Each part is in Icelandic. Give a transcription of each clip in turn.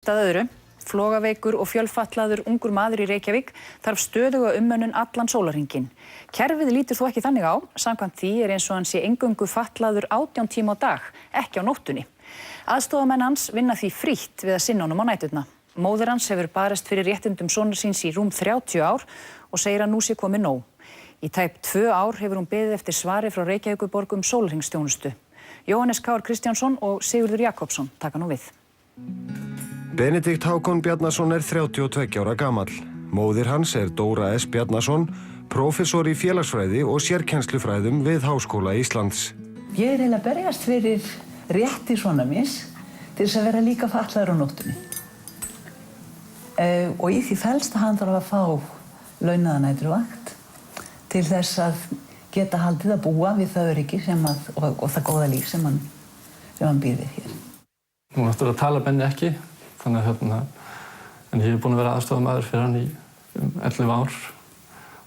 Eitt að öðru. Flogaveikur og fjölfatlaður ungur maður í Reykjavík þarf stöðuga umönnun allan sólarhringinn. Kerfið lítur þó ekki þannig á, samkvæmt því eins og hann sé eingöngu fatlaður 18 tíma á dag, ekki á nóttunni. Aðstofamenn hans vinna því frítt við að sinna honum á næturnar. Móðir hans hefur barist fyrir réttindum sonar síns í rúm 30 ár og segir að nú sé komið nóg. Í tæp 2 ár hefur hún beðið eftir svari frá Reykjavíkurborg sólarhringsþjónustu. Jóhannes K. Kristjánsson og Sigurður Jakobsson taka nú við. Benedikt Hákon Bjarnason 32 ára gamall. Móðir hans Dóra S. Bjarnason, prófessor í félagsfræði og sérkennslufræðum við Háskóla Íslands. Ég eiginlega að berjast fyrir rétti svona míns til þess að vera líka fatlaður á nóttunni. Og í því felst að hann þarf að fá launaða næturvakt til þess að geta haldið að búa við það öryggi og það góða líf sem hann býr við hér. Nú náttúrulega tala Benni ekki, þannig að en ég hef búin að vera aðstofamaður fyrir hann í 11 ár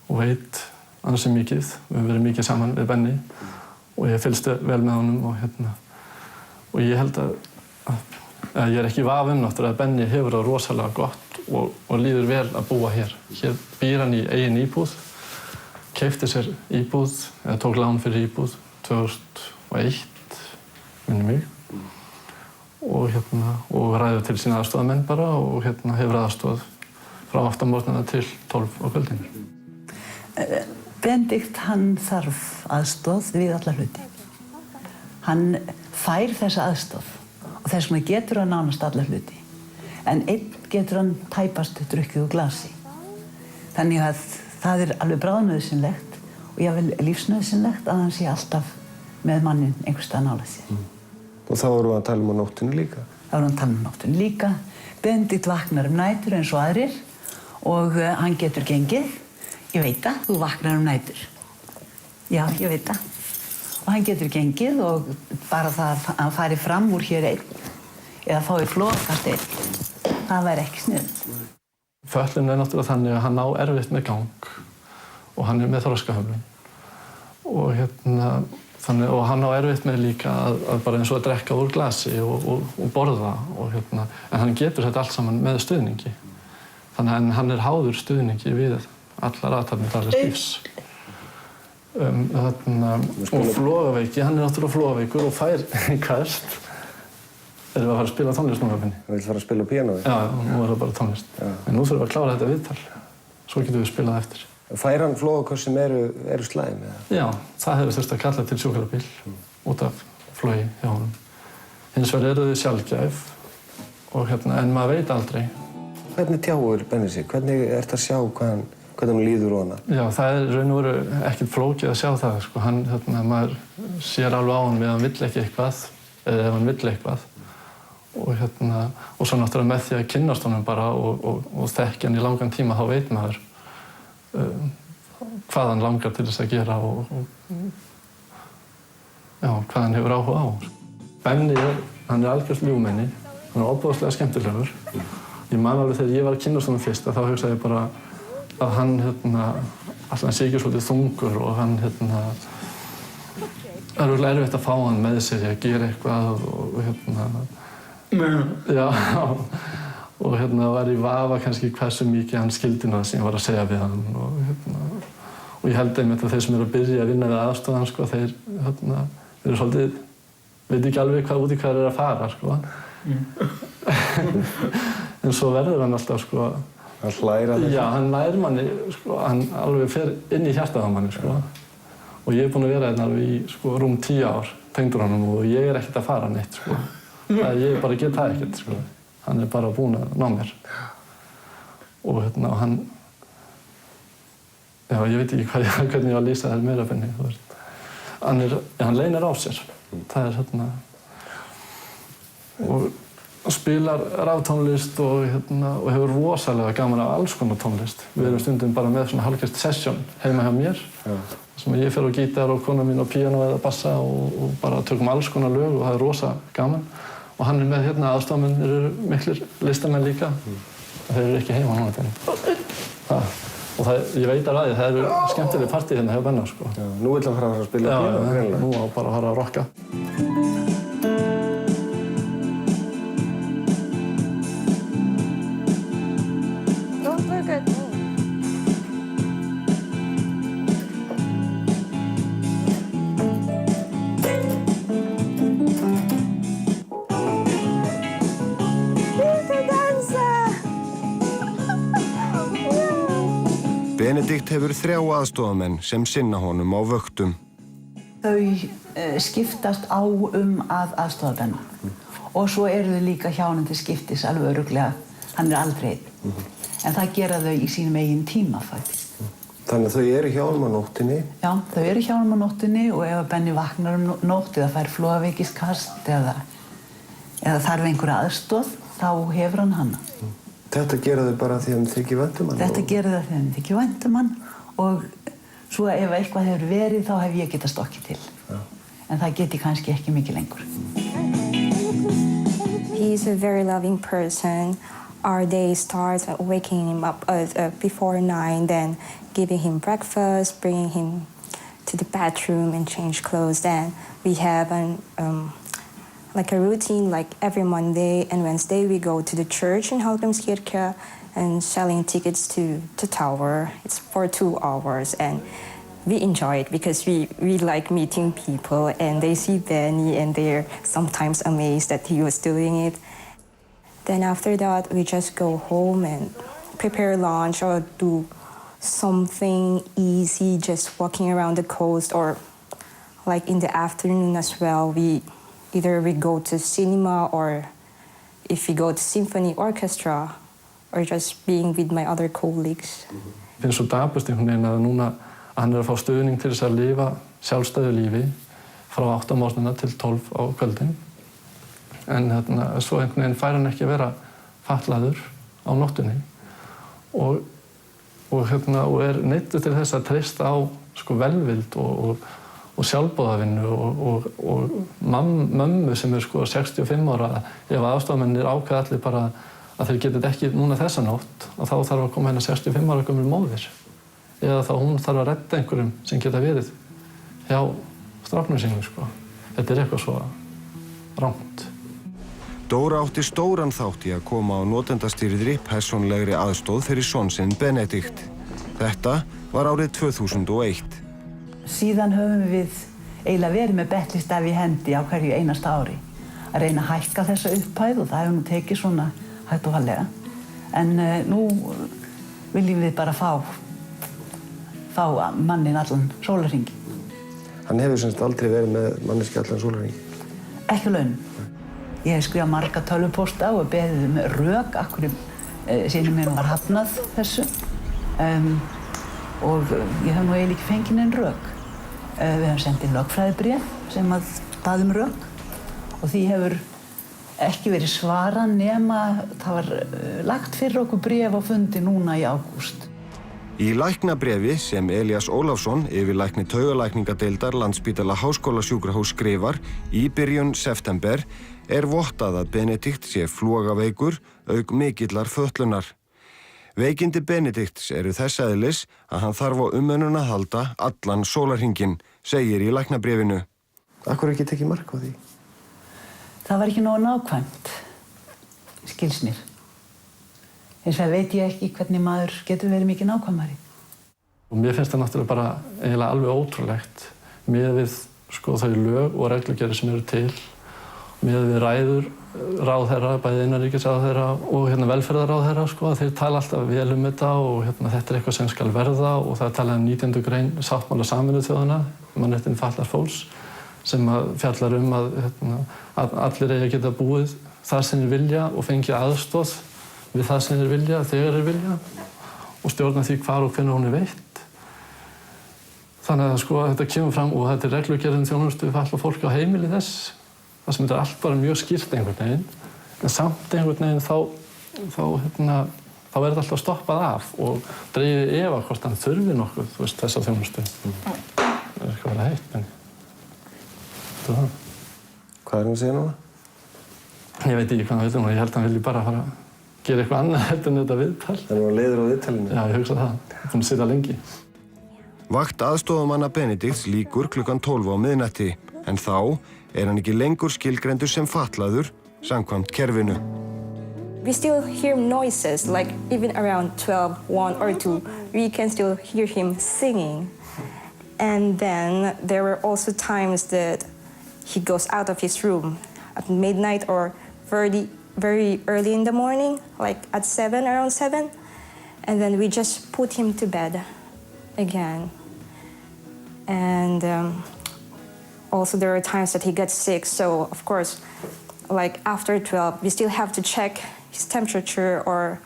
og veit ansi mikið. Við höfum verið mikið saman við Benni og ég fylgst vel með honum og ég held að ég er ekki í vafa náttúrulega að Benni hefur það rosalega gott og líður vel að búa hér. Hér býr hann í eigin íbúð, keypti sér íbúð, eða tók lán fyrir íbúð 2001, minnir mig. Og ræður til sína aðstoðamenn bara og hefur aðstoð frá 8 morgnana til 12 á kvöldinu. Benedikt, hann þarf aðstoð við alla hluti. Hann fær þessa aðstoð og þess vegna getur hann nánast alla hluti. En einn getur hann tæpast drukkið úr glasi. Þannig að það alveg bráðnauðsynlegt og jafnvel lífsnauðsynlegt að hann sé alltaf með mannin einhvers staðar nálægt sér. Og þá vorum við að tala um á nóttunni líka. Þá vorum við að tala um nóttunni líka. Benedikt vaknar nætur eins og aðrir og hann getur gengið. Ég veit það, þú vaknar nætur. Já, ég veit það. Og hann getur gengið og bara það að hann fari fram úr hér einn eða fái flogkast einn, það væri ekki sniðugt. Fötlun náttúrulega þannig að hann á erfitt með gang og hann með þroskahömlun. Og hann á erfitt með líka að bara eins og að drekka úr glasi og borða en hann getur þetta allt saman með stuðningi. Þannig að hann háður stuðningi við allar athafnir daglegs lífs. Og flogaveiki, hann náttúrulega flogaveikur og fær kast. Erum við að fara að spila tónlist núna, Benni? Við viljum fara að spila á píanói? Já, nú er það bara tónlist. En nú þurfum við að klára þetta viðtal. Svo getum við spilað eftir. Fær hann flogakast sem eru slæm? Já, það hefur þurft að kalla til sjúkrabíl út af flogi hjá honum. Hins vegar eru þau sjaldgæf en maður veit aldrei. Hvernig tjáir Benni sig? Hvernig ertu að sjá hvernig hún líður hana? Já, það raun og veru ekkert flókið að sjá það. Maður sér alveg á honum ef hann vill ekki eitthvað eða ef hann vill eitthvað. Og svo náttúrulega með því að kynnast honum bara og þekkja hann í langan tíma þá veit maður hvað hann langar til þess að gera og hvað hann hefur áhuga á. Benni hann algjört ljúfmenni, hann ofboðslega skemmtilegur. Ég man alveg þegar ég var að kynnast honum fyrst þá hugsaði ég bara að hann alltaf hann sé ekki svolítið þungur og hann það er erfitt að fá hann með sér að gera eitthvað og var í vafa kannski hversu mikið hann skildi það sem ég var að segja við hann og ég held einmitt að þeir sem eru að byrja að vinna við aðstoðan þeir eru svolítið veit ekki alveg út í hvað þeir eru að fara en svo verður hann alltaf hann hlæra þetta? Já, hann nær manni hann alveg fer inn í hjartað á manni og ég er búinn að vera hérna alveg í rúm 10 ár tengdur honum og ég er ekkert að fara neitt ég bara get það ekkert hann er bara búinn að ná mér og hann ég veit ekki hvernig ég var að lýsa það meira Benni hann leynir á sér það er og spilar raftónlist og hefur rosalega gaman af alls konar tónlist. Við erum stundum bara með svona hálfgert session heima hjá mér sem ég fer á gítar og kona mín á píanó eða bassa og bara tökum alls konar lög og það er rosa gaman og hann er með aðstofamenn eru miklir listamenn líka þeir eru ekki heima núna og ég veit að það eru skemmtileg partí hérna hjá Benna Nú vill hann fara að spila píanó greinilega. Nú á bara að fara að rokka. Benedikt hefur 3 aðstofamenn sem sinna honum á vöktum. Þau skiptast á að aðstoða Benna. Og svo eru þau líka hjá honum til skiptis alveg örugglega. Hann aldrei einn. En það gera þau í sínum eigin tíma faktisk. Þannig að þau eru hjá honum á nóttinni? Já, þau eru hjá honum á nóttinni og ef Benni vaknar nótt eða fær flogaveikiskast eða þarf einhverja aðstoð, þá hefur hann hana. Þetta gera þau bara því að þeim þykir vænt hann? Þetta gera þau því að þeim þykir vænt hann og svo ef eitthvað hefur verið þá hef ég getað stokkið til. Já. En það geti kannski ekki mikið lengur. He's a very loving person. Our day starts at waking him up before 9, then giving him breakfast, bringing him to the bathroom and change clothes. Then we have like a routine, like every Monday and Wednesday we go to the church in Hallgrímskirkja and selling tickets to Tower. It's for 2 hours and we enjoy it because we like meeting people and they see Benny and they're sometimes amazed that he was doing it. Then after that, we just go home and prepare lunch or do something easy, just walking around the coast, or like in the afternoon as well, either we go to cinema or if we go to symphony orchestra or just being with my other colleagues. Það er svo dapurt einhvern veginn að núna hann að fá stuðning til þess að lifa sjálfstæðu lífi frá 8 morgnana til 12 á kvöldin. En svo einhvern veginn fær hann ekki að vera fatlaður á nóttunni og er neyddur til þess að treysta á velvild og sjálfboðavinnu og mömmu sem er 65 ára. Ef aðstofamennir ákveða allir bara að þeir getið ekki núna þessa nótt og þá þarf að koma hérna 65 ára gömul móðir eða þá hún þarf að redda einhverjum sem geta verið hjá stráknum sínum. Þetta er eitthvað svo rangt. Dóra átti stóran þátt í að koma á notendastýrðri persónlegri aðstoð fyrir son sinn Benedikt. Þetta var árið 2001. Síðan höfum við eiginlega verið með betlistaf í hendi á hverju einasta ári. Að reyna að hækka þessa upphæð og það hefur nú tekið svona hægt og hallega. En nú viljum við bara fá manninn allan sólarhringinn. Hann hefur semst aldrei verið með manneskju allan sólarhringinn? Ekki á launum. Ég hef skrifað marga tölvupósta og beðið um rök af hverju sínum mér var hafnað þessu. Og ég hef nú eiginlega ekki fengið neinn rök. Við höfum sendið lögfræðibréf sem að bað um rök og því hefur ekki verið svarað nema það var lagt fyrir okkur bréf á fundi núna í ágúst. Í læknabréfi sem Elías Ólafsson, yfirlæknir taugalækningadeildar Landspítala Háskólasjúkrahúss skrifar í byrjun september er vottað að Benedikt sé flogaveikur auk mikillar fötlunar. Veikindi Benedikts eru þess eðlis að hann þarf á umönnun að halda allan sólarhringinn, segir í læknabréfinu. Af hverju ekki tekið mark á því? Það var ekki nógu nákvæmt, skils mér. Hins vegar veit ég ekki hvernig maður getur verið mikið nákvæmari. Og mér finnst það náttúrulega bara eiginlega alveg ótrúlegt miðað við þau lög og reglugerðir sem eru til, miðað við ræður ráðherra, bæði innanríkisráðherra og velferðarráðherra, að þeir tala alltaf vel um þetta og þetta er eitthvað sem skal verða og það er talað um 19. grein sáttmála Sameinuðu þjóðanna, mannréttindi fatlaðs fólks, sem fjallar um að allir eigi að geta búið þar sem þeir vilja og fengið aðstoð við það sem þeir vilja, þegar þeir vilja og stjórna því hvar og hvenær hún er veitt. Þannig að þetta kemur fram og þetta er reglugerðin þjónustu við fatlað fólk á heimili þess, það sem þetta er allt bara mjög skýrt einhvern veginn, en samt einhvern veginn þá er þetta alltaf stoppað af og dregið í efa hvort hann þurfi nokkuð, þessa þjónustu. Það er eitthvað að vera heitt, en þetta er það. Hvað er hann að segja núna? Ég veit ekki hvað hann vil núna, ég held að hann vilji bara fara gera eitthvað annað heldur en þetta viðtal. Það var leiður á viðtalinu? Já, ég hugsa það. Ég er búinn að sitja lengi. Vakt aðstoðarmanna Benedikts lýkur klukkan 12 á miðnætti, en þá er hann ekki lengur skilgreindur sem fatlaður samkvæmt kerfinu. We still hear noises, like even around 12, 1 or 2, we can still hear him singing. And then there were also times that he goes out of his room at midnight or very early in the morning, like at 7, around 7. and then we just put him to bed again. And also there are times that he gets sick, so of course, like after 12, we still have to check his temperature or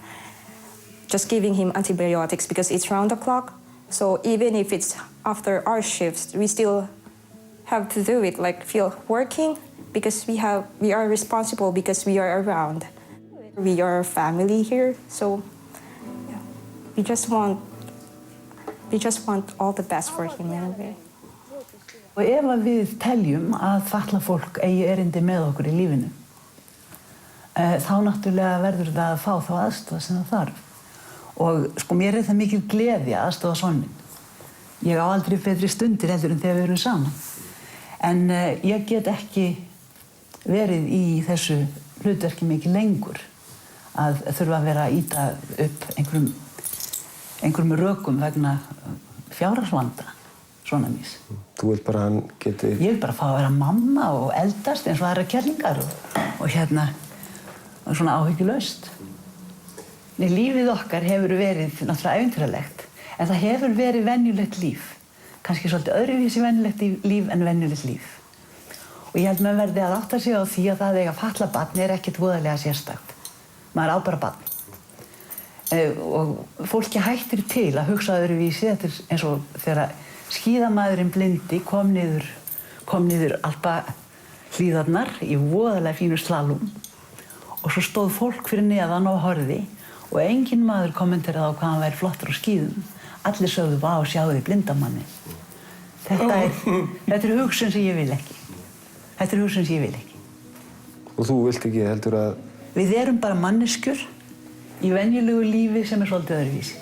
just giving him antibiotics because it's round the clock. So even if it's after our shifts, we still have to do it, like feel working because we are responsible because we are around. We are a family here, so yeah, we just want all the best for him in a way. Og ef að við teljum að fatlað fólk eigi erindi með okkur í lífinu, þá náttúrulega verður það að fá þá aðstoð sem það þarf. Og sko mér það mikil gleði að aðstoða son minn. Ég á aldrei betri stundir heldur en þegar við erum saman. En ég get ekki verið í þessu hlutverki mikið lengur að þurfa að vera að ýta upp einhverjum rökum vegna fjárhagsvanda svona míns. Þú vilt bara að hann geti... Ég vil bara fá að vera mamma og eldast eins og aðra kerlingar og svona áhyggjulaust. Lífið okkar hefur verið náttúrulega ævintýralegt, en það hefur verið venjulegt líf. Kannski svolítið öðruvísi venjulegt líf en venjulegt líf. Og ég held maður verði að átta sig á því að það eiga fatlað barn ekkert voðalega sérstakt. Maður á bara barn. Og fólki hættir til að hugsa öðruvísi, þetta eins og þegar skíðamaðurinn blindi kom niður Alpahlíðarnar í voðalega fínu slalom og svo stóð fólk fyrir neðan og horfði og enginn maður kommenteraði á hvað hann væri flottur á skíðum. Allir sögðu, vá, sjáðu blindamannin. Þetta er hugsun sem ég vil ekki. Þetta er hugsun sem ég vil ekki. Og þú vilt ekki heldur að... Við erum bara manneskjur í venjulegu lífi sem er svolítið öðruvísi.